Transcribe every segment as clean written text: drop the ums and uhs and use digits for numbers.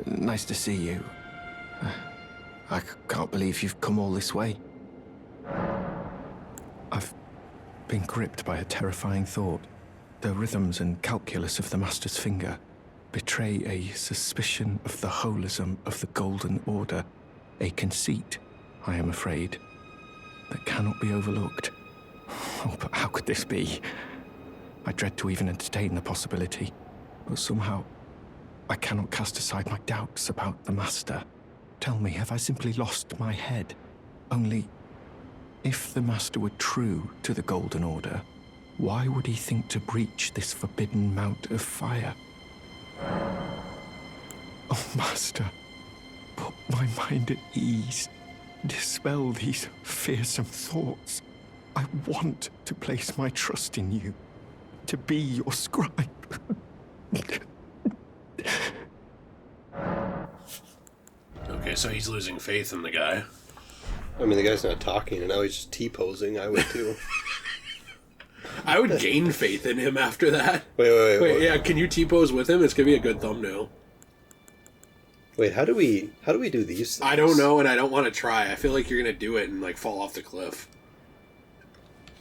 Nice to see you. I can't believe you've come all this way. I've been gripped by a terrifying thought. The rhythms and calculus of the Master's finger betray a suspicion of the holism of the Golden Order, a conceit, I am afraid, that cannot be overlooked. Oh, but how could this be? I dread to even entertain the possibility, but somehow I cannot cast aside my doubts about the Master. Tell me, have I simply lost my head? Only, if the Master were true to the Golden Order, why would he think to breach this forbidden mount of fire? Oh, Master, put my mind at ease. Dispel these fearsome thoughts. I want to place my trust in you, to be your scribe. Okay, so he's losing faith in the guy. I mean, the guy's not talking, and now he's just T-posing. I would, too. I would gain faith in him after that. Wait, yeah, can you T-pose with him? It's gonna be a good thumbnail. Wait, how do we do these things? I don't know, and I don't want to try. I feel like you're gonna do it and, like, fall off the cliff.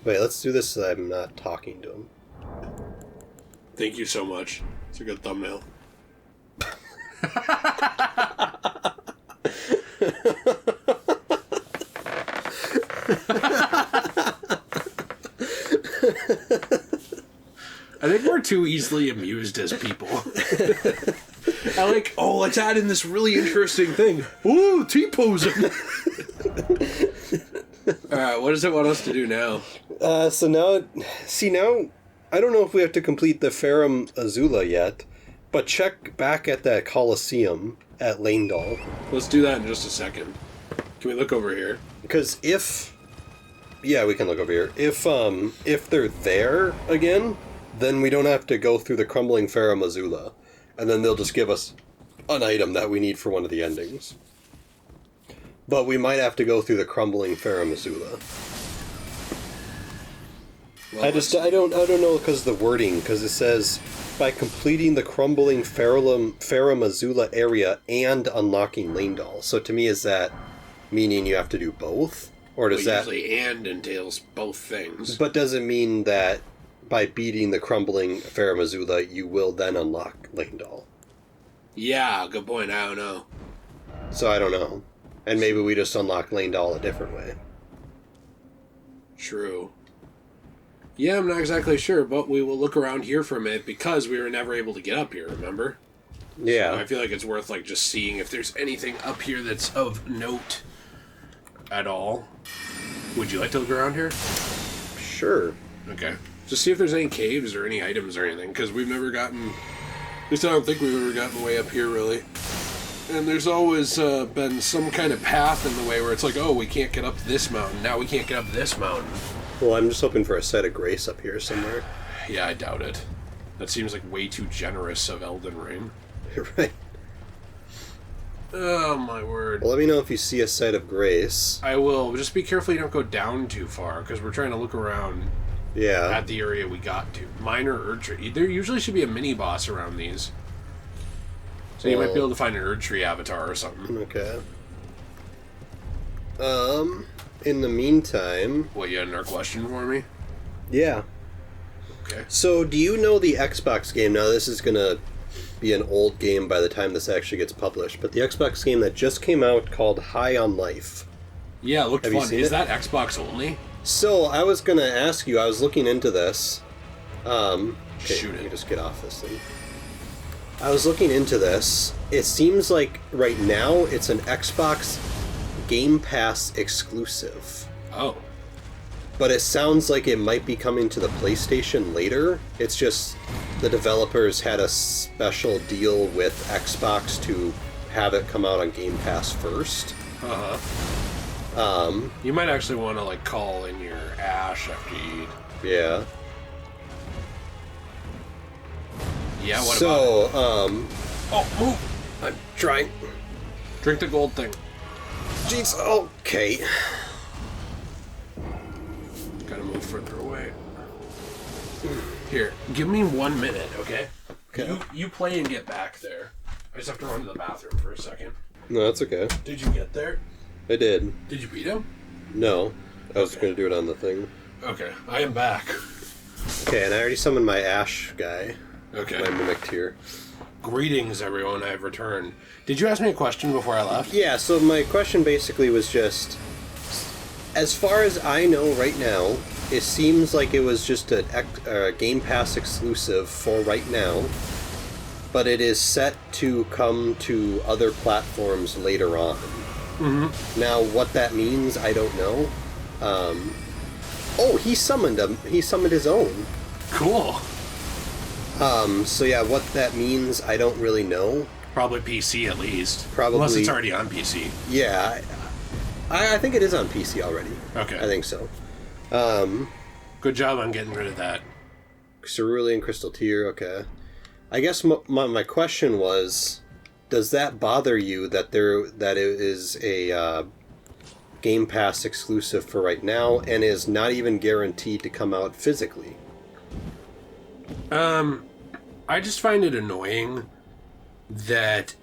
Wait, let's do this so that I'm not talking to him. Thank you so much. It's a good thumbnail. I think we're too easily amused as people. I like, let's add in this really interesting thing. Ooh, T-posing. Alright, what does it want us to do now? So now, I don't know if we have to complete the Ferrum Azula yet, but check back at that Colosseum at Leyndal. Let's do that in just a second. Can we look over here? Because yeah, we can look over here. If they're there again, then we don't have to go through the Crumbling Ferrum Azula, and then they'll just give us an item that we need for one of the endings. But we might have to go through the Crumbling Ferrum Azula. Well, I don't know because the wording, because it says by completing the Crumbling Ferrum Azula area and unlocking Leyndal. So to me, is that meaning you have to do both? Or does that usually and entails both things? But does it mean that by beating the Crumbling Ferrum Azula, you will then unlock Leyndal? Yeah, good point. I don't know. So I don't know. And maybe we just unlock Leyndal a different way. True. Yeah, I'm not exactly sure, but we will look around here for a minute because we were never able to get up here, remember? Yeah. So I feel like it's worth like just seeing if there's anything up here that's of note at all. Would you like to look around here? Sure. Okay. Just see if there's any caves or any items or anything, because we've never gotten... At least I don't think we've ever gotten way up here, really. And there's always been some kind of path in the way where it's like, oh, we can't get up this mountain. Now we can't get up this mountain. Well, I'm just hoping for a set of grace up here somewhere. Yeah, I doubt it. That seems like way too generous of Elden Ring. You're right. Oh, my word. Well, let me know if you see a site of grace. I will. Just be careful you don't go down too far, because we're trying to look around at the area we got to. Minor Erdtree. There usually should be a mini-boss around these. So you might be able to find an Erdtree avatar or something. Okay. In the meantime... What, you had another question for me? Yeah. Okay. So, do you know the Xbox game? Now, this is gonna be an old game by the time this actually gets published, but the Xbox game that just came out called High on Life. Yeah, it looked fun. Is that Xbox only? So, I was gonna ask you, I was looking into this. Okay, Shoot it. Let me just get off this thing. I was looking into this. It seems like right now it's an Xbox Game Pass exclusive. Oh. But it sounds like it might be coming to the PlayStation later. It's just the developers had a special deal with Xbox to have it come out on Game Pass first. Uh-huh. You might actually want to, like, call in your ash after you eat. Yeah. Yeah, what about it? Oh, move! I'm trying. Drink the gold thing. Jeez, okay. Gotta move further away. Here, give me 1 minute, okay? Okay. You play and get back there. I just have to run to the bathroom for a second. No, that's okay. Did you get there? I did. Did you beat him? No. I was going to do it on the thing. Okay, I am back. Okay, and I already summoned my Ash guy. Okay. My mimic tier. Greetings, everyone. I've returned. Did you ask me a question before I left? Yeah, so my question basically was just, as far as I know right now, it seems like it was just a Game Pass exclusive for right now, but it is set to come to other platforms later on. Mm-hmm. Now, what that means, I don't know. Oh, he summoned him. He summoned his own. Cool. So yeah, what that means, I don't really know. Probably PC at least. Probably. Unless it's already on PC. Yeah, I think it is on PC already. Okay. I think so. Good job on getting rid of that. Cerulean Crystal Tier, okay. I guess my question was, does that bother you that it is a Game Pass exclusive for right now and is not even guaranteed to come out physically? I just find it annoying that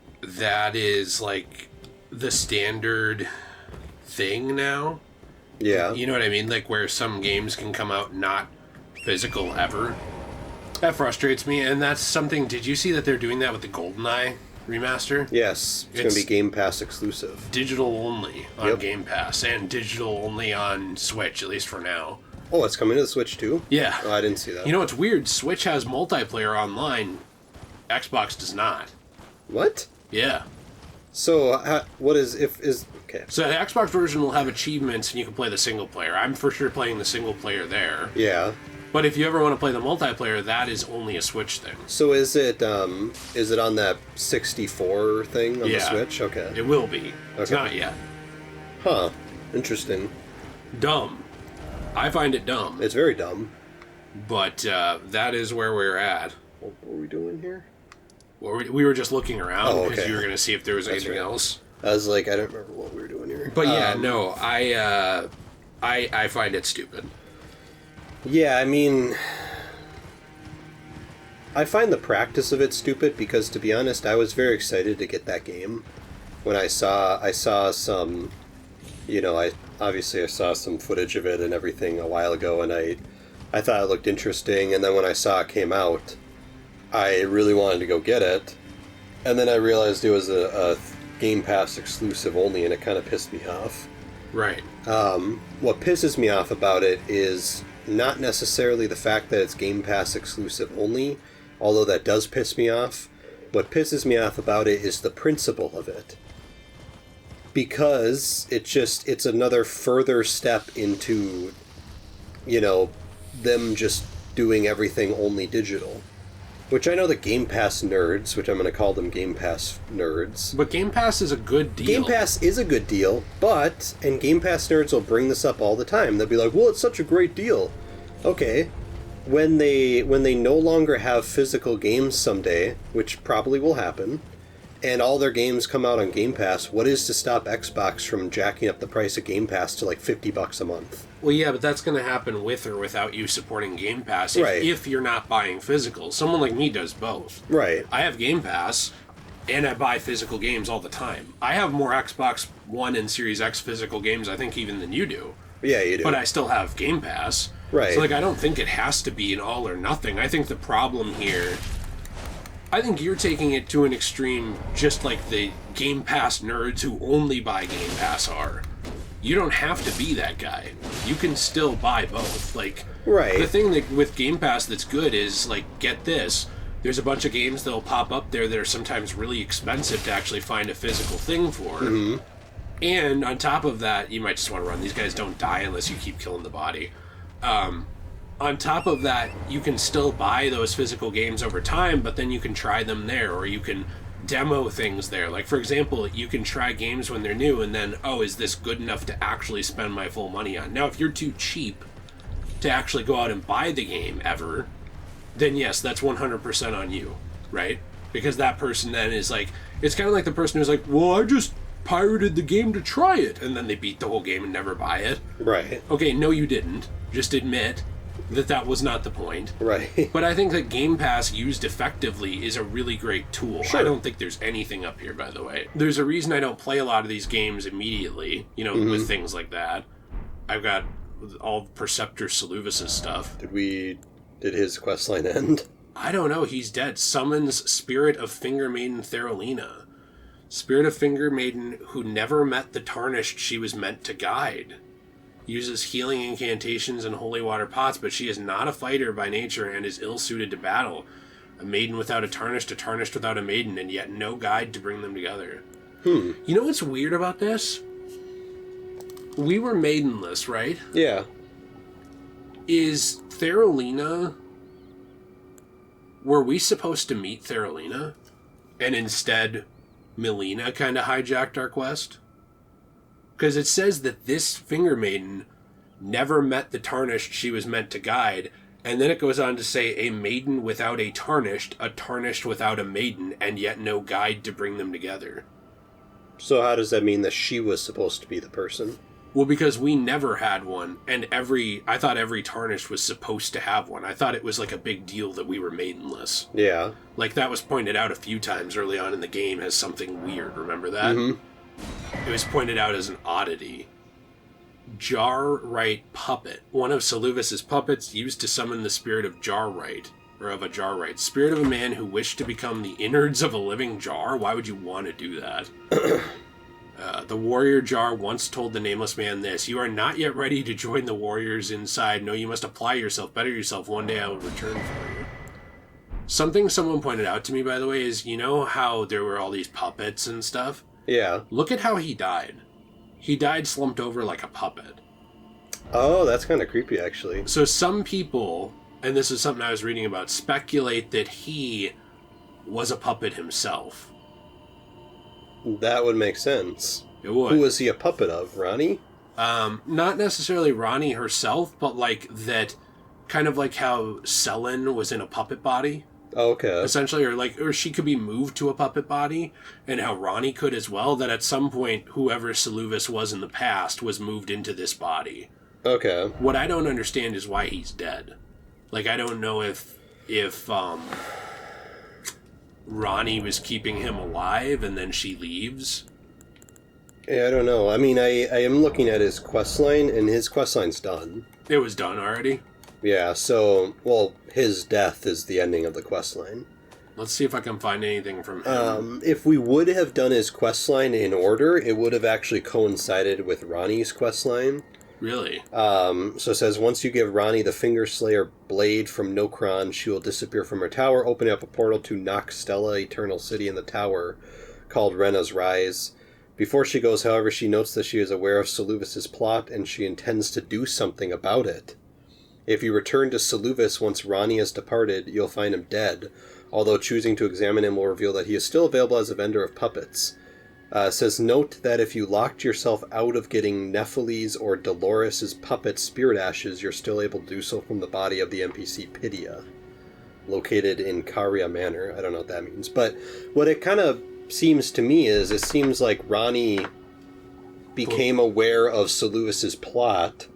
is like the standard thing now. Yeah. You know what I mean? Like where some games can come out not physical ever. That frustrates me, and that's something. Did you see that they're doing that with the GoldenEye remaster? Yes, it's going to be Game Pass exclusive. Digital only on Yep. Game Pass, and digital only on Switch, at least for now. Oh, it's coming to the Switch too? Yeah. Oh, I didn't see that. You know what's weird? Switch has multiplayer online. Xbox does not. What? Yeah. So, what is okay? So the Xbox version will have achievements, and you can play the single player. I'm for sure playing the single player there. Yeah. But if you ever want to play the multiplayer, that is only a Switch thing. So is it on that 64 thing on the Yeah. Switch? Okay. It will be. It's Okay. not yet. Huh. Interesting. Dumb. I find it dumb. It's very dumb. But that is where we're at. What were we doing here? We were just looking around Oh, because okay. you were going to see if there was That's anything right. else. I was like, I don't remember what we were doing here. But yeah, no, I find it stupid. Yeah, I mean, I find the practice of it stupid because, to be honest, I was very excited to get that game. When I saw some, I saw some footage of it and everything a while ago, and I thought it looked interesting, and then when I saw it came out, I really wanted to go get it, and then I realized it was a Game Pass exclusive only, and it kind of pissed me off. Right. What pisses me off about it is not necessarily the fact that it's Game Pass exclusive only, although that does piss me off. What pisses me off about it is the principle of it. Because it's another further step into, them just doing everything only digital. Which I know the Game Pass nerds, which I'm going to call them Game Pass nerds. But Game Pass is a good deal. Game Pass is a good deal, and Game Pass nerds will bring this up all the time. They'll be like, well, it's such a great deal. Okay. When they no longer have physical games someday, which probably will happen, and all their games come out on Game Pass, what is to stop Xbox from jacking up the price of Game Pass to like $50 a month? Well, yeah, but that's going to happen with or without you supporting Game Pass if you're not buying physical. Someone like me does both. Right. I have Game Pass, and I buy physical games all the time. I have more Xbox One and Series X physical games, I think, even than you do. Yeah, you do. But I still have Game Pass. Right. So, I don't think it has to be an all or nothing. I think the problem here... I think you're taking it to an extreme just like the Game Pass nerds who only buy Game Pass are. You don't have to be that guy. You can still buy both. Right. The thing that with Game Pass that's good is, get this. There's a bunch of games that'll pop up there that are sometimes really expensive to actually find a physical thing for. Mm-hmm. And on top of that, you might just want to run. These guys don't die unless you keep killing the body. On top of that, you can still buy those physical games over time, but then you can try them there, or you can demo things there. For example, you can try games when they're new, and then, is this good enough to actually spend my full money on? Now, if you're too cheap to actually go out and buy the game ever, then yes, that's 100% on you, right? Because that person then is it's kind of like the person who's well, I just pirated the game to try it, and then they beat the whole game and never buy it. Right. Okay, no, you didn't. Just admit. that was not the point. Right. But I think that Game Pass used effectively is a really great tool. Sure. I don't think there's anything up here, by the way. There's a reason I don't play a lot of these games immediately, with things like that. I've got all Perceptor Seluvis' stuff. Did his questline end? I don't know, he's dead. Summons Spirit of Finger Maiden Therolina. Spirit of Finger Maiden who never met the Tarnished she was meant to guide. Uses healing incantations and holy water pots, but she is not a fighter by nature and is ill-suited to battle. A maiden without a tarnished without a maiden, and yet no guide to bring them together. You know what's weird about this? We were maidenless, right? Yeah. Is Therolina... Were we supposed to meet Therolina? And instead, Melina kind of hijacked our quest? Because it says that this Finger Maiden never met the Tarnished she was meant to guide, and then it goes on to say, a maiden without a tarnished without a maiden, and yet no guide to bring them together. So how does that mean that she was supposed to be the person? Well, because we never had one, and I thought every Tarnished was supposed to have one. I thought it was like a big deal that we were maidenless. Yeah. Like, that was pointed out a few times early on in the game as something weird, remember that? Mm-hmm. It was pointed out as an oddity. Jarrite Puppet. One of Seluvis' puppets used to summon the spirit of Jarrite, or of a Jarrite. Spirit of a man who wished to become the innards of a living jar? Why would you want to do that? The warrior Jar once told the nameless man this: "You are not yet ready to join the warriors inside. No, you must apply yourself, better yourself. One day I will return for you." Something someone pointed out to me, by the way, is, you know how there were all these puppets and stuff? Yeah. Look at how he died. He died slumped over like a puppet. Oh, that's kind of creepy, actually. So some people, and this is something I was reading about, speculate that he was a puppet himself. That would make sense. It would. Who was he a puppet of? Ronnie? Not necessarily Ronnie herself, but like that, kind of like how Selen was in a puppet body. Oh, okay. Essentially, or she could be moved to a puppet body, and how Ronnie could as well, that at some point, whoever Seluvis was in the past was moved into this body. Okay. What I don't understand is why he's dead. Like, I don't know if Ronnie was keeping him alive and then she leaves. Yeah, I don't know. I mean, I am looking at his questline, and his questline's done. It was done already? Yeah, so, well, his death is the ending of the questline. Let's see if I can find anything from him. If we would have done his questline in order, it would have actually coincided with Ronnie's questline. Really? So it says, once you give Ronnie the Finger Slayer blade from Nokron, she will disappear from her tower, opening up a portal to Nox Stella, Eternal City in the tower, called Rena's Rise. Before she goes, however, she notes that she is aware of Seluvis' plot, and she intends to do something about it. If you return to Seluvis once Ronnie has departed, you'll find him dead, although choosing to examine him will reveal that he is still available as a vendor of puppets. It says, note that if you locked yourself out of getting Nephiles or Dolores' puppet spirit ashes, you're still able to do so from the body of the NPC Pydia, located in Karia Manor. I don't know what that means. But what it kind of seems to me is, it seems like Ronnie became aware of Seluvis' plot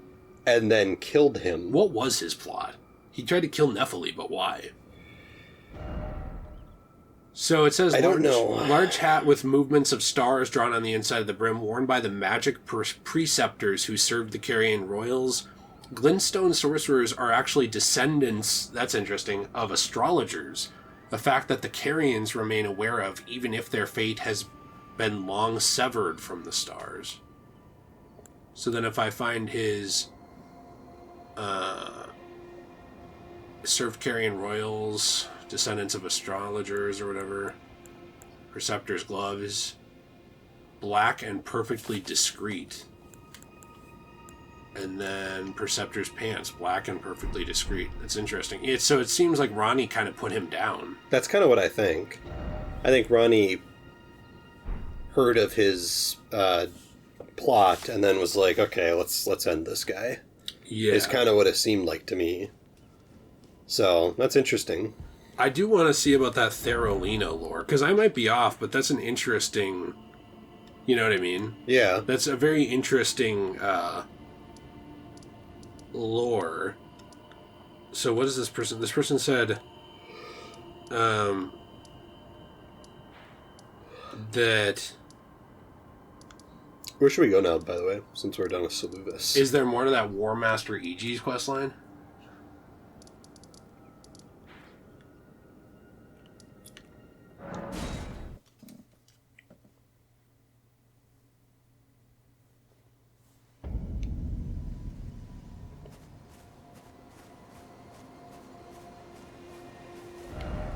and then killed him. What was his plot? He tried to kill Nephili, but why? So it says, I don't know. Large hat with movements of stars drawn on the inside of the brim, worn by the magic preceptors who served the Carian royals. Glintstone sorcerers are actually descendants, that's interesting, of astrologers, a fact that the Carians remain aware of, even if their fate has been long severed from the stars. So then if I find his served Carian royals, descendants of astrologers or whatever, preceptor's gloves, black and perfectly discreet, and then preceptor's pants, black and perfectly discreet. That's interesting. So it seems like Ronnie kind of put him down. That's kind of what I think. I think Ronnie heard of his plot and then was like, okay, let's end this guy. Yeah. It's kind of what it seemed like to me. So, that's interesting. I do want to see about that Therolina lore, because I might be off, but that's an interesting... You know what I mean? Yeah. That's a very interesting lore. So what is this person? This person said that... Where should we go now, by the way, since we're done with Seluvis? Is there more to that War Master EG's questline?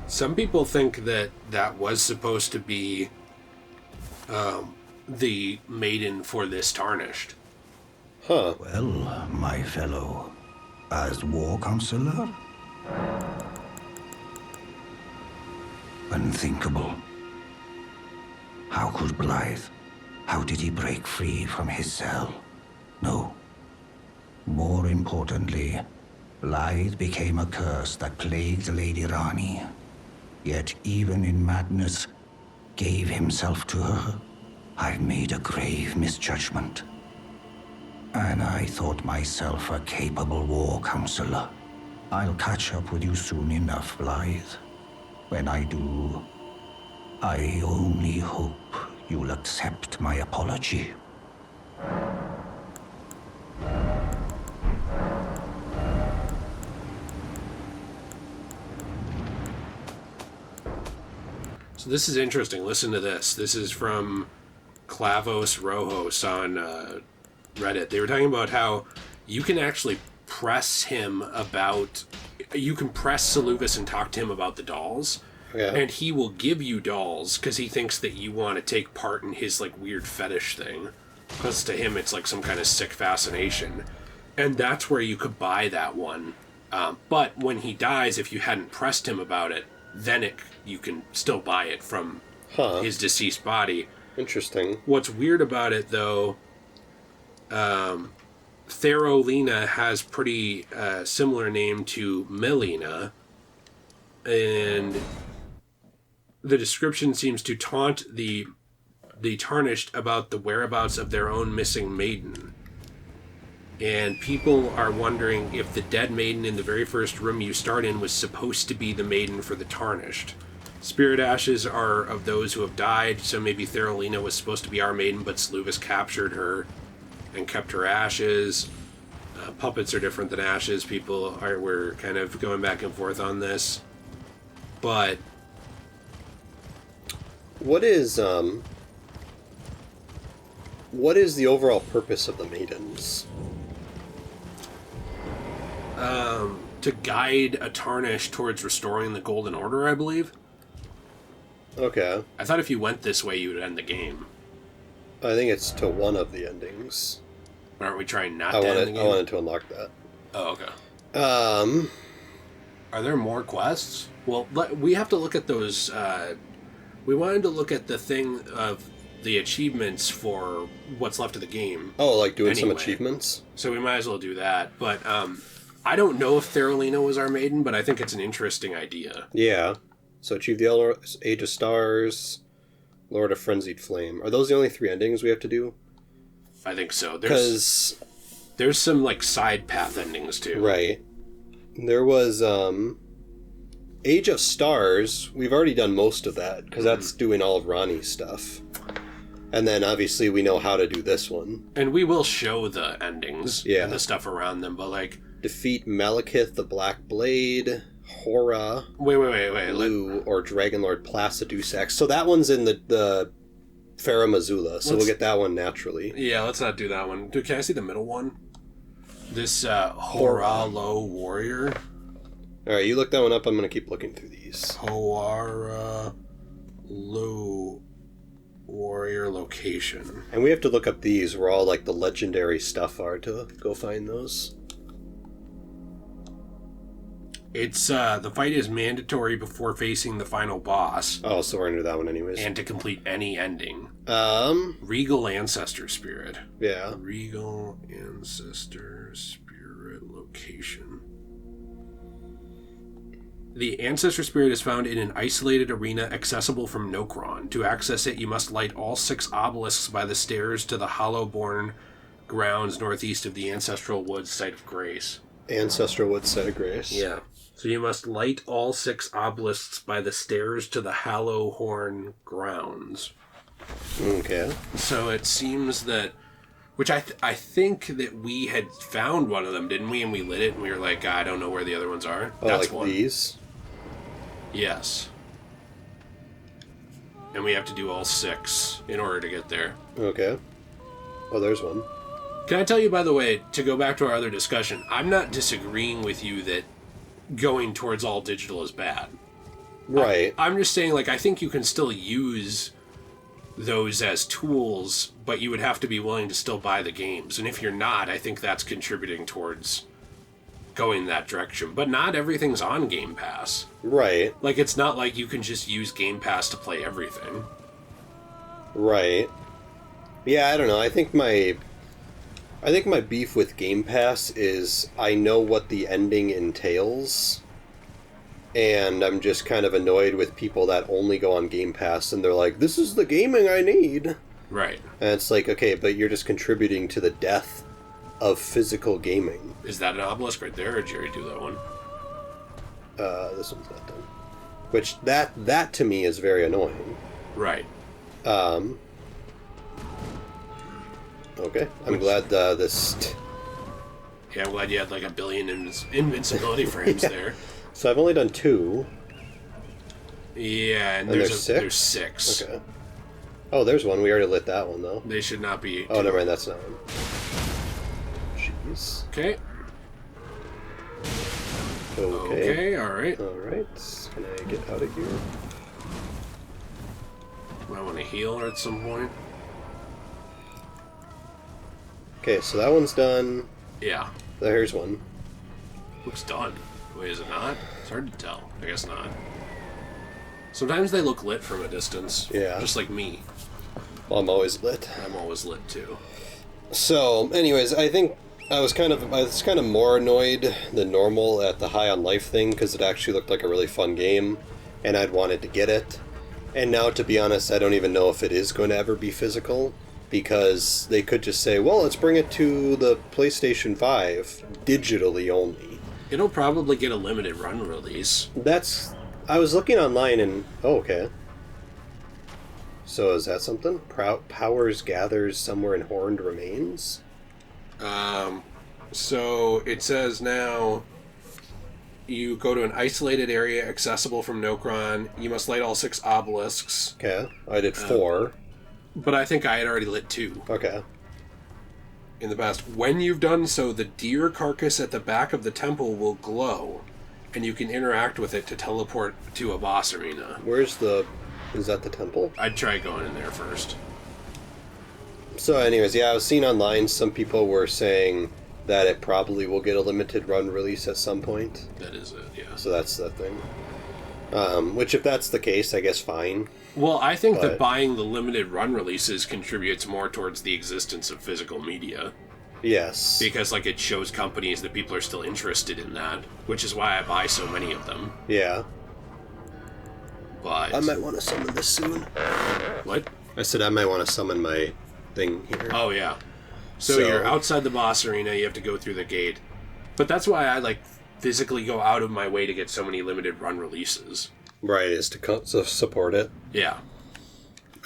Some people think that that was supposed to be the maiden for this Tarnished. Huh. Well, my fellow, as war counselor? Unthinkable. How could Blythe? How did he break free from his cell? No. More importantly, Blythe became a curse that plagued Lady Rani. Yet even in madness, gave himself to her. I've made a grave misjudgment. And I thought myself a capable war counselor. I'll catch up with you soon enough, Blythe. When I do, I only hope you'll accept my apology. So this is interesting. Listen to this. This is from Clavos Rojos on Reddit. They were talking about how you can actually press him about... You can press Seluvis and talk to him about the dolls. Yeah. And he will give you dolls because he thinks that you want to take part in his like weird fetish thing. Because to him it's like some kind of sick fascination. And that's where you could buy that one. But when he dies, if you hadn't pressed him about it, then you can still buy it from his deceased body. Interesting. What's weird about it, though, Therolina has pretty similar name to Melina, and the description seems to taunt the Tarnished about the whereabouts of their own missing maiden. And people are wondering if the dead maiden in the very first room you start in was supposed to be the maiden for the Tarnished. Spirit ashes are of those who have died, so maybe Therolina was supposed to be our maiden, but Seluvis captured her and kept her ashes. Puppets are different than ashes. We're kind of going back and forth on this. But what is the overall purpose of the maidens? To guide a Tarnished towards restoring the Golden Order, I believe. Okay. I thought if you went this way, you would end the game. I think it's to one of the endings. Aren't we trying not to end the game? I wanted to unlock that. Oh, okay. Are there more quests? Well, we have to look at those. We wanted to look at the thing of the achievements for what's left of the game. Oh, like doing some achievements? So we might as well do that. But I don't know if Therolina was our maiden, but I think it's an interesting idea. Yeah. So achieve the Age of Stars, Lord of Frenzied Flame. Are those the only 3 endings we have to do? I think so. Because there's some like side path endings too. Right. There was Age of Stars. We've already done most of that because that's doing all of Ronnie's stuff. And then obviously we know how to do this one. And we will show the endings and the stuff around them, but like defeat Malekith the Black Blade, Hora, wait, Blue, or Dragonlord Placiduce X. So that one's in the Farah Mazula, so we'll get that one naturally. Yeah, let's not do that one. Dude, can I see the middle one? This Horalo Warrior. Alright, you look that one up. I'm going to keep looking through these. Horalo Warrior location. And we have to look up these where all like the legendary stuff are to go find those. It's the fight is mandatory before facing the final boss. Oh, so we're into that one anyways. And to complete any ending. Regal Ancestor Spirit. Yeah. Regal Ancestor Spirit location. The Ancestor Spirit is found in an isolated arena accessible from Nokron. To access it, you must light all 6 obelisks by the stairs to the Hollowborn grounds northeast of the Ancestral Woods Site of Grace. Ancestral Wood Site of Grace. Yeah. So you must light all 6 obelisks by the stairs to the Hallowhorn grounds. Okay. So it seems that... Which I think that we had found one of them, didn't we? And we lit it, and we were like, I don't know where the other ones are. Oh, That's like one. these? Yes. And we have to do all 6 in order to get there. Okay. Oh, there's one. Can I tell you, by the way, to go back to our other discussion, I'm not disagreeing with you that going towards all digital is bad. Right. I'm just saying, like, I think you can still use those as tools, but you would have to be willing to still buy the games. And if you're not, I think that's contributing towards going that direction. But not everything's on Game Pass. Right. Like, it's not like you can just use Game Pass to play everything. Right. Yeah, I don't know. I think my beef with Game Pass is I know what the ending entails, and I'm just kind of annoyed with people that only go on Game Pass and they're like, this is the gaming I need. Right. And it's like, okay, but you're just contributing to the death of physical gaming. Is that an obelisk right there, or did Jerry do that one? This one's not done. Which, that to me is very annoying. Right. Okay. I'm glad this... Yeah, I'm glad you had like a billion invincibility frames there. So I've only done 2. Yeah, and there's 6? There's 6. Okay. Oh, there's one. We already lit that one, though. They should not be... Oh, never mind. That's not one. Jeez. Okay. Okay. Alright. Alright. Can I get out of here? Might want to heal at some point. Okay, so that one's done. Yeah. There's one. Looks done. Wait, is it not? It's hard to tell. I guess not. Sometimes they look lit from a distance. Yeah. Just like me. Well, I'm always lit. I'm always lit too. So, anyways, I think I was kind of more annoyed than normal at the High on Life thing because it actually looked like a really fun game, and I'd wanted to get it. And now, to be honest, I don't even know if it is going to ever be physical, because they could just say, well, let's bring it to the PlayStation 5 digitally only. It'll probably get a limited run release. I was looking online and... Oh, okay. So is that something? Powers gathers somewhere in Horned Remains? So it says now you go to an isolated area accessible from Nokron. You must light all 6 obelisks. Okay, I did 4. But I think I had already lit 2. Okay. In the past. When you've done so, the deer carcass at the back of the temple will glow, and you can interact with it to teleport to a boss arena. Is that the temple? I'd try going in there first. So anyways, yeah, I was seeing online some people were saying that it probably will get a limited run release at some point. That is it, yeah. So that's the thing. Which, if that's the case, I guess fine. Well, I think that buying the limited run releases contributes more towards the existence of physical media. Yes. Because, like, it shows companies that people are still interested in that, which is why I buy so many of them. Yeah. But... I might want to summon this soon. What? I said I might want to summon my thing here. Oh, yeah. So you're outside the boss arena, you have to go through the gate. But that's why I, like, physically go out of my way to get so many limited run releases. Right, is to support it. Yeah.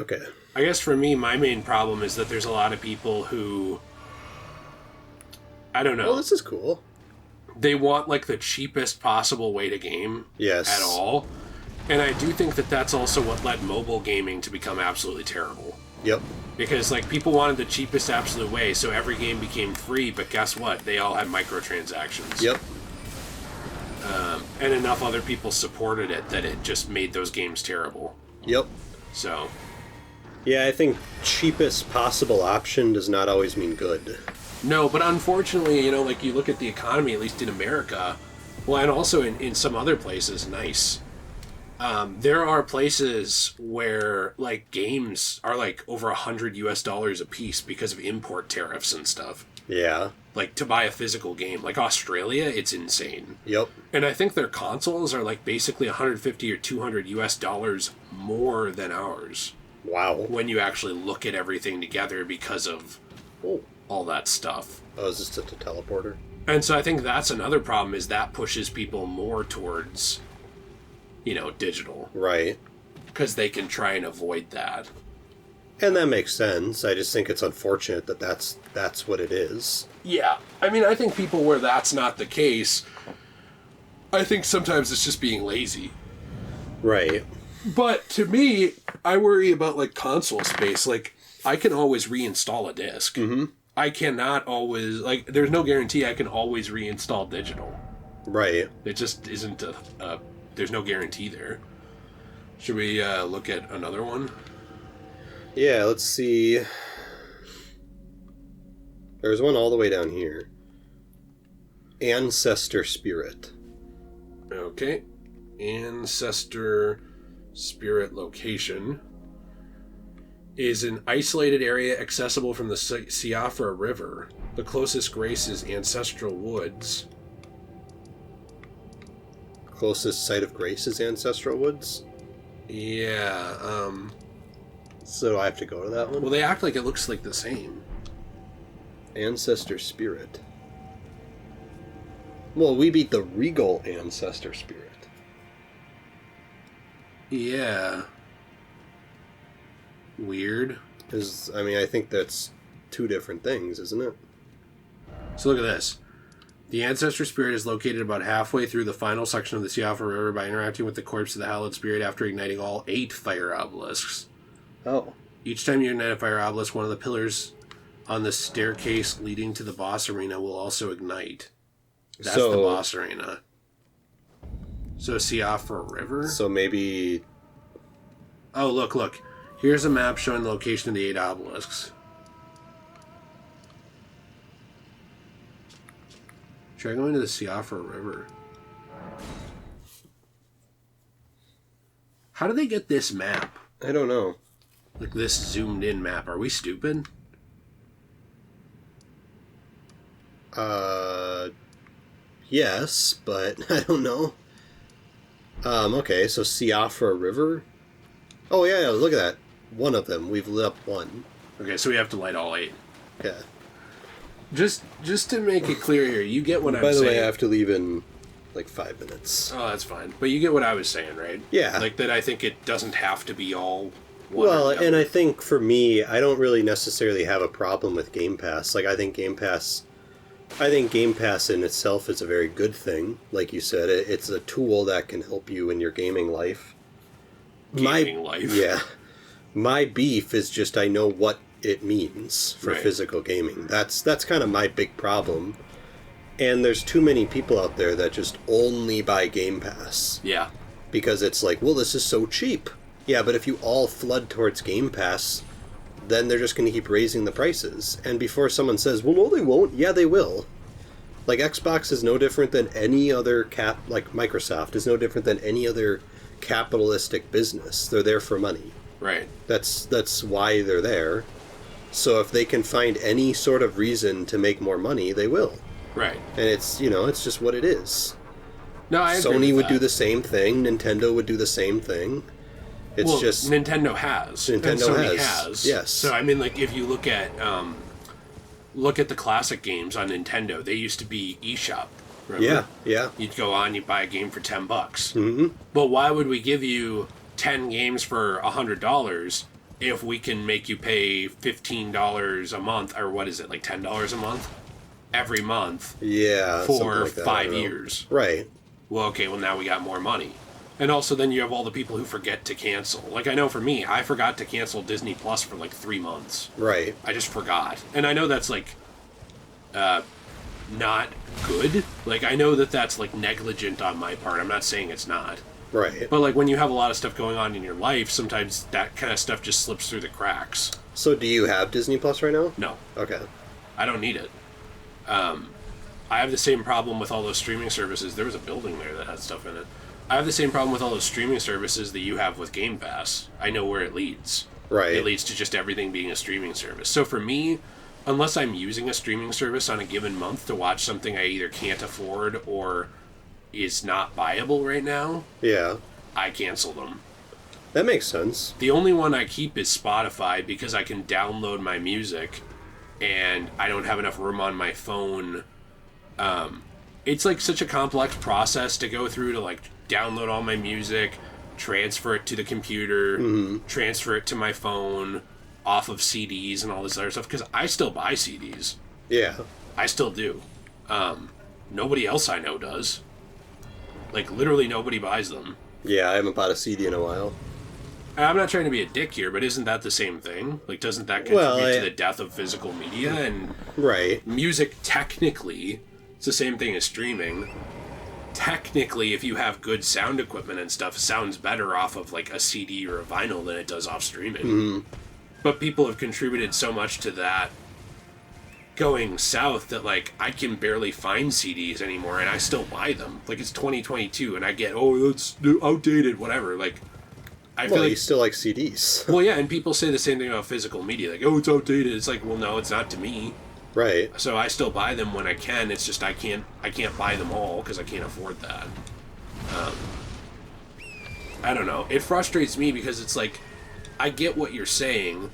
Okay. I guess for me, my main problem is that there's a lot of people who... I don't know. Oh, this is cool. They want, like, the cheapest possible way to game. Yes. At all. And I do think that that's also what led mobile gaming to become absolutely terrible. Yep. Because, like, people wanted the cheapest absolute way, so every game became free, but guess what? They all had microtransactions. Yep. And enough other people supported it that it just made those games terrible. Yep. So... Yeah, I think cheapest possible option does not always mean good. No, but unfortunately, you know, like, you look at the economy, at least in America, well, and also in some other places, nice. There are places where, like, games are, like, over $100 a piece because of import tariffs and stuff. Yeah. Like, to buy a physical game. Like, Australia, it's insane. Yep. And I think their consoles are, like, basically $150 or $200 more than ours. Wow. When you actually look at everything together because of all that stuff. Oh, is this just a teleporter? And so I think that's another problem, is that pushes people more towards, digital. Right. Because they can try and avoid that. And that makes sense. I just think it's unfortunate that that's what it is. Yeah. I mean, I think people where that's not the case, I think sometimes it's just being lazy. Right. But to me, I worry about, like, console space. Like, I can always reinstall a disc. Mm-hmm. I cannot always, like, there's no guarantee I can always reinstall digital. Right. It just isn't there's no guarantee there. Should we look at another one? Yeah, let's see. There's one all the way down here. Ancestor Spirit. Okay. Ancestor Spirit location is an isolated area accessible from the Siafra River. The closest grace is Ancestral Woods. Closest site of grace is Ancestral Woods? Yeah, So I have to go to that one? well, they act like it looks like the same. Ancestor Spirit. Well, we beat the Regal Ancestor Spirit. Yeah. Weird. I think that's two different things, isn't it? So look at this. The Ancestor Spirit is located about halfway through the final section of the Siafra River by interacting with the corpse of the Hallowed Spirit after igniting all 8 fire obelisks. Oh. Each time you ignite a fire obelisk, one of the pillars on the staircase leading to the boss arena will also ignite. That's the boss arena. So Siafra River? So maybe... Oh, look. Here's a map showing the location of the 8 obelisks. Try going to the Siafra River. How do they get this map? I don't know. Like this zoomed in map. Are we stupid? Yes, but I don't know. Okay, so Siafra River? Oh, yeah, look at that. One of them. We've lit up one. Okay, so we have to light all 8. Yeah. Just to make it clear here, you get what I'm saying. By the way, I have to leave in, 5 minutes. Oh, that's fine. But you get what I was saying, right? Yeah. Like that I think it doesn't have to be all one Well, or the and other. I think for me, I don't really necessarily have a problem with Game Pass. I think Game Pass in itself is a very good thing. Like you said, it's a tool that can help you in your gaming life. Life. Yeah. My beef is just I know what it means for Right. physical gaming. That's kind of my big problem. And there's too many people out there that just only buy Game Pass. Yeah. Because it's like, well, this is so cheap. Yeah, but if you all flood towards Game Pass, then they're just going to keep raising the prices. And before someone says, well, no, they won't, yeah, they will. Like, Xbox is no different than any other Microsoft is no different than any other capitalistic business. They're there for money. Right. That's why they're there. So if they can find any sort of reason to make more money, they will. Right. And it's just what it is. No, I agree Sony with would that. do the same thing. Nintendo would do the same thing. It's just... Nintendo has. Nintendo and Sony has, yes. So I mean, like, if you look at the classic games on Nintendo, they used to be eShop. Remember? Yeah. You'd go on, you'd buy a game for $10. Mm-hmm. But why would we give you 10 games for $100 if we can make you pay $15 a month, or what is it, like $10 a month? Every month. Yeah. something For like that, I 5 don't know. years. Right. Well, okay, well, now we got more money. And also, then you have all the people who forget to cancel. Like, I know for me, I forgot to cancel Disney Plus for, 3 months. Right. I just forgot. And I know that's, not good. Like, I know that's, negligent on my part. I'm not saying it's not. Right. But, when you have a lot of stuff going on in your life, sometimes that kind of stuff just slips through the cracks. So do you have Disney Plus right now? No. Okay. I don't need it. I have the same problem with all those streaming services. There was a building there that had stuff in it. I have the same problem with all those streaming services that you have with Game Pass. I know where it leads. Right. It leads to just everything being a streaming service. So for me, unless I'm using a streaming service on a given month to watch something I either can't afford or is not viable right now, Yeah. I cancel them. That makes sense. The only one I keep is Spotify because I can download my music and I don't have enough room on my phone It's like such a complex process to go through to like download all my music, transfer it to the computer, transfer it to my phone, off of CDs and all this other stuff, because I still buy CDs. Yeah. I still do. Nobody else I know does. Like, literally nobody buys them. Yeah, I haven't bought a CD in a while. I'm not trying to be a dick here, but isn't that the same thing? Like, doesn't that contribute to the death of physical media? And right. Music, technically, it's the same thing as streaming. Technically, if you have good sound equipment and stuff, sounds better off of, like, a CD or a vinyl than it does off streaming. But people have contributed so much to that going south that, like, I can barely find CDs anymore, and I still buy them. Like, it's 2022, and I get, that's outdated, whatever. Like, I feel like you still like CDs. Well, yeah, and people say the same thing about physical media. Like, it's outdated. It's like, well, no, it's not to me. Right. So I still buy them when I can. It's just I can't buy them all because I can't afford that. I don't know. It frustrates me because it's like, I get what you're saying,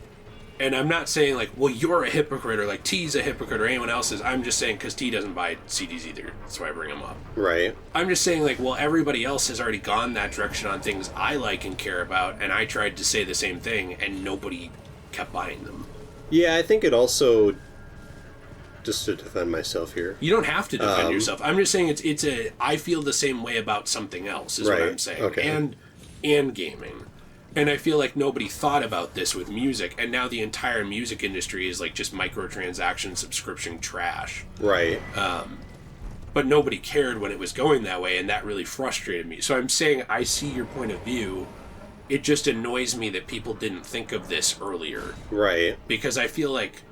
and I'm not saying like, well, you're a hypocrite or like T's a hypocrite or anyone else is. I'm just saying because T doesn't buy CDs either. That's why I bring him up. Right. I'm just saying like, well, everybody else has already gone that direction on things I like and care about, and I tried to say the same thing, and nobody kept buying them. Yeah, I think it also, just to defend myself here. You don't have to defend yourself. I'm just saying I feel the same way about something else is what I'm saying. Okay. And gaming. And I feel like nobody thought about this with music, and now the entire music industry is like just microtransaction subscription trash. Right. But nobody cared when it was going that way, and that really frustrated me. So I'm saying I see your point of view. It just annoys me that people didn't think of this earlier. Right. Because I feel like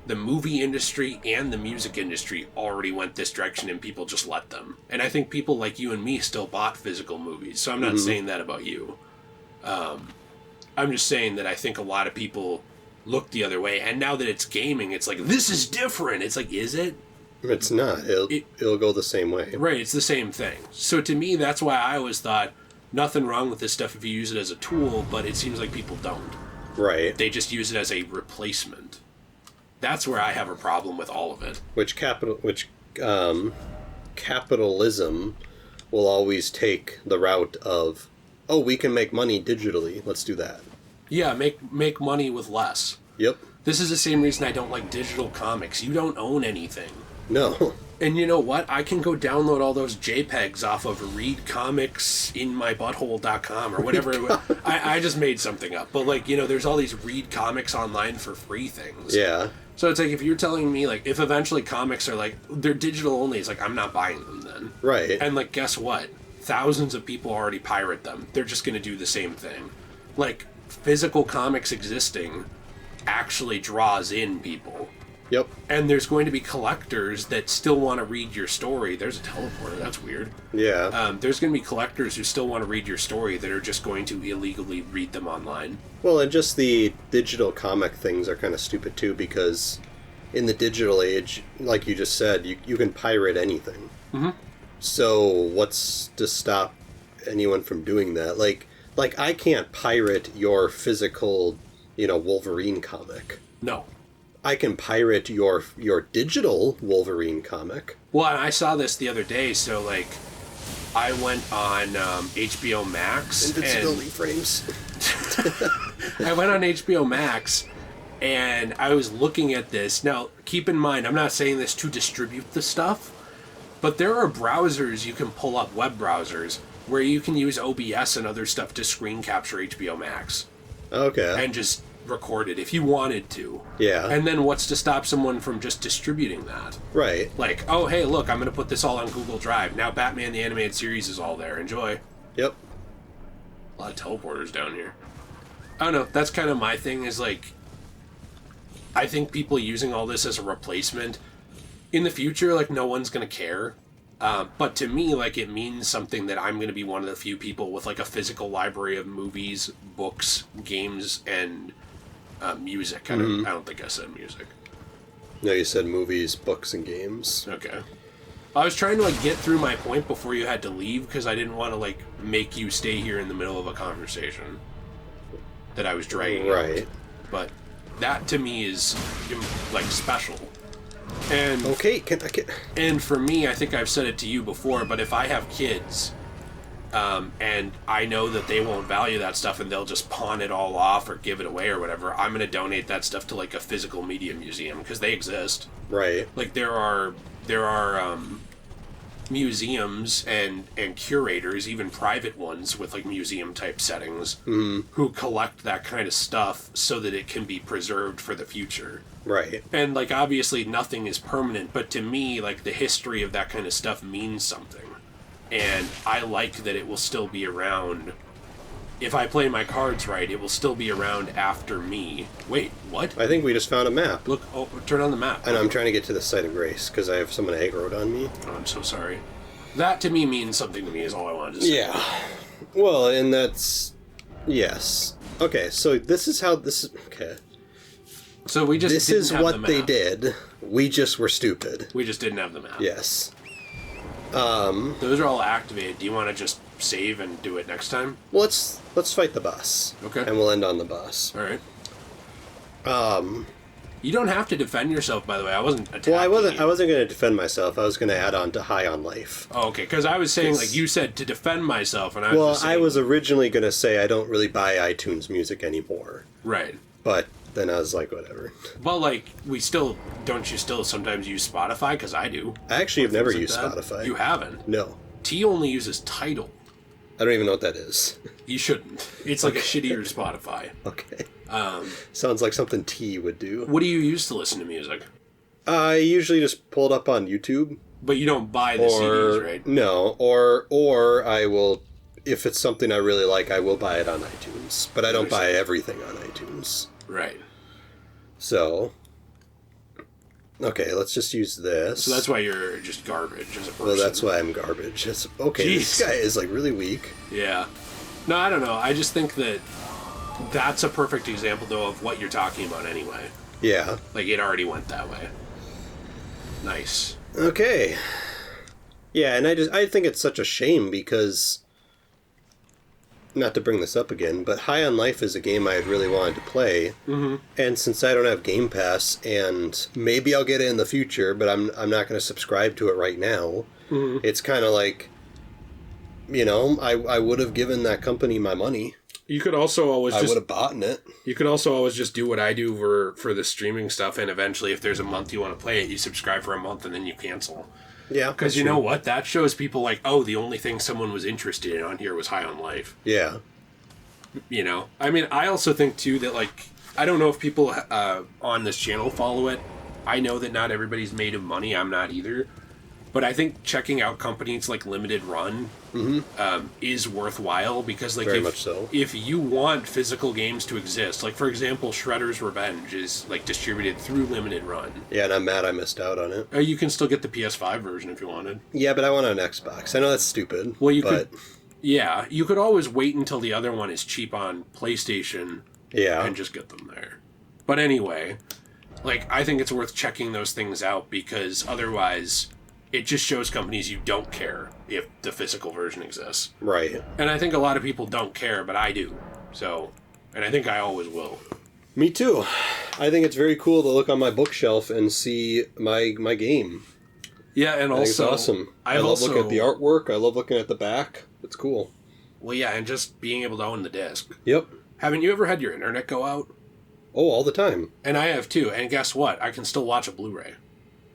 the movie industry and the music industry already went this direction, and people just let them. And I think people like you and me still bought physical movies, so I'm not saying that about you. I'm just saying that I think a lot of people look the other way, and now that it's gaming, it's like, this is different. It's like, is it? It's not. It'll go the same way. Right, it's the same thing. So to me, that's why I always thought, nothing wrong with this stuff if you use it as a tool, but it seems like people don't. Right. They just use it as a replacement. That's where I have a problem with all of it. Capitalism will always take the route of, oh, we can make money digitally. Let's do that. Yeah, make money with less. Yep. This is the same reason I don't like digital comics. You don't own anything. No. And you know what? I can go download all those JPEGs off of readcomicsinmybutthole.com or whatever. I just made something up. But, like, you know, there's all these read comics online for free things. Yeah. So it's like, if you're telling me, like, if eventually comics are, like, they're digital only, it's like, I'm not buying them then. Right. And, like, guess what? Thousands of people already pirate them. They're just going to do the same thing. Like, physical comics existing actually draws in people. Yep. And there's going to be collectors that still want to read your story. There's a teleporter. That's weird. Yeah. There's going to be collectors who still want to read your story that are just going to illegally read them online. Well, and just the digital comic things are kind of stupid too, because in the digital age, like you just said, you can pirate anything. Mm-hmm. So what's to stop anyone from doing that? Like I can't pirate your physical, Wolverine comic. No. I can pirate your digital Wolverine comic. Well, I saw this the other day, so, like, I went on HBO Max. Invincibility frames. I went on HBO Max, and I was looking at this. Now, keep in mind, I'm not saying this to distribute the stuff, but there are browsers you can pull up, web browsers, where you can use OBS and other stuff to screen capture HBO Max. Okay. And just record it if you wanted to. Yeah. And then what's to stop someone from just distributing that? Right. Like, oh, hey, look, I'm going to put this all on Google Drive. Now Batman the Animated Series is all there. Enjoy. Yep. A lot of teleporters down here. I don't know. That's kind of my thing is, like, I think people using all this as a replacement, in the future, like, no one's going to care. But to me, like, it means something that I'm going to be one of the few people with, like, a physical library of movies, books, games, and music. I don't think I said music. No, you said movies, books, and games. Okay. I was trying to, like, get through my point before you had to leave because I didn't want to, like, make you stay here in the middle of a conversation that I was dragging Right. out. But that, to me, is, like, special. And Okay, and for me, I think I've said it to you before, but if I have kids, and I know that they won't value that stuff and they'll just pawn it all off or give it away or whatever, I'm going to donate that stuff to like a physical media museum because they exist. Right. Like there are museums and curators, even private ones with like museum type settings, who collect that kind of stuff so that it can be preserved for the future. Right. And like obviously nothing is permanent, but to me like the history of that kind of stuff means something. And I like that it will still be around. If I play my cards right, it will still be around after me. Wait, what? I think we just found a map. Look, turn on the map. And I'm trying to get to the site of grace because I have someone aggroed on me. Oh, I'm so sorry. That to me means something to me is all I wanted to say. Yeah. Well, and that's... Yes. Okay, so this is how this is... Okay. So we just This didn't is have the what map. they did. We just were stupid. We just didn't have the map. Yes. Those are all activated. Do you want to just save and do it next time? Well, let's fight the boss. Okay. And we'll end on the boss. All right. You don't have to defend yourself, by the way. I wasn't attacking Well, I wasn't you. going to defend myself. I was going to add on to high on life. Oh, okay, because I was saying, like, you said to defend myself, and I was just saying... I was originally going to say I don't really buy iTunes music anymore. Right. But then I was like, whatever. Well, like, don't you still sometimes use Spotify? Because I do. I actually have never Things like used that. Spotify. You haven't? No. T only uses Tidal. I don't even know what that is. You shouldn't. It's like a shittier Spotify. Okay. Sounds like something T would do. What do you use to listen to music? I usually just pull it up on YouTube. But you don't buy the CDs, right? No, or I will, if it's something I really like, I will buy it on iTunes. But I don't buy everything on iTunes. Right. So, okay, let's just use this. So that's why you're just garbage as a person. Well, that's why I'm garbage. Okay, this guy is like really weak. Yeah. No, I don't know. I just think that that's a perfect example, though, of what you're talking about anyway. Yeah. Like, it already went that way. Nice. Okay. Yeah, and I think it's such a shame because, not to bring this up again, but High on Life is a game I had really wanted to play. Mm-hmm. And since I don't have Game Pass, and maybe I'll get it in the future, but I'm not going to subscribe to it right now, it's kind of like, you know, I would have given that company my money. You could also always I would have bought it. You could also always just do what I do for the streaming stuff, and eventually, if there's a month you want to play it, you subscribe for a month and then you cancel. Yeah. Because you know what? That shows people like, oh, the only thing someone was interested in on here was High on Life. Yeah. You know? I mean, I also think, too, that, like, I don't know if people on this channel follow it. I know that not everybody's made of money. I'm not either. But I think checking out companies like Limited Run is worthwhile because, like, Very much so. If you want physical games to exist, like, for example, Shredder's Revenge is, like, distributed through Limited Run. Yeah, and I'm mad I missed out on it. You can still get the PS5 version if you wanted. Yeah, but I want an Xbox. I know that's stupid. Well, you but... could... Yeah, you could always wait until the other one is cheap on PlayStation and just get them there. But anyway, like, I think it's worth checking those things out because otherwise... It just shows companies you don't care if the physical version exists. Right. And I think a lot of people don't care, but I do. So, and I think I always will. Me too. I think it's very cool to look on my bookshelf and see my game. Yeah, and I think it's also... awesome. I love looking at the artwork. I love looking at the back. It's cool. Well, yeah, and just being able to own the disc. Yep. Haven't you ever had your internet go out? Oh, all the time. And I have too. And guess what? I can still watch a Blu-ray.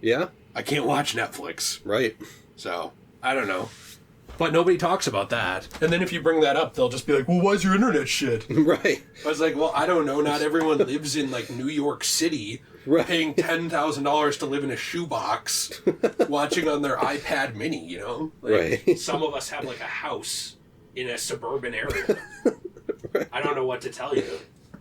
Yeah? I can't watch Netflix. Right. So, I don't know. But nobody talks about that. And then if you bring that up, they'll just be like, well, why's your internet shit? Right. I was like, well, I don't know. Not everyone lives in, like, New York City, paying $10,000 to live in a shoebox, watching on their iPad mini, you know? Like, right. Some of us have, like, a house in a suburban area. Right. I don't know what to tell you.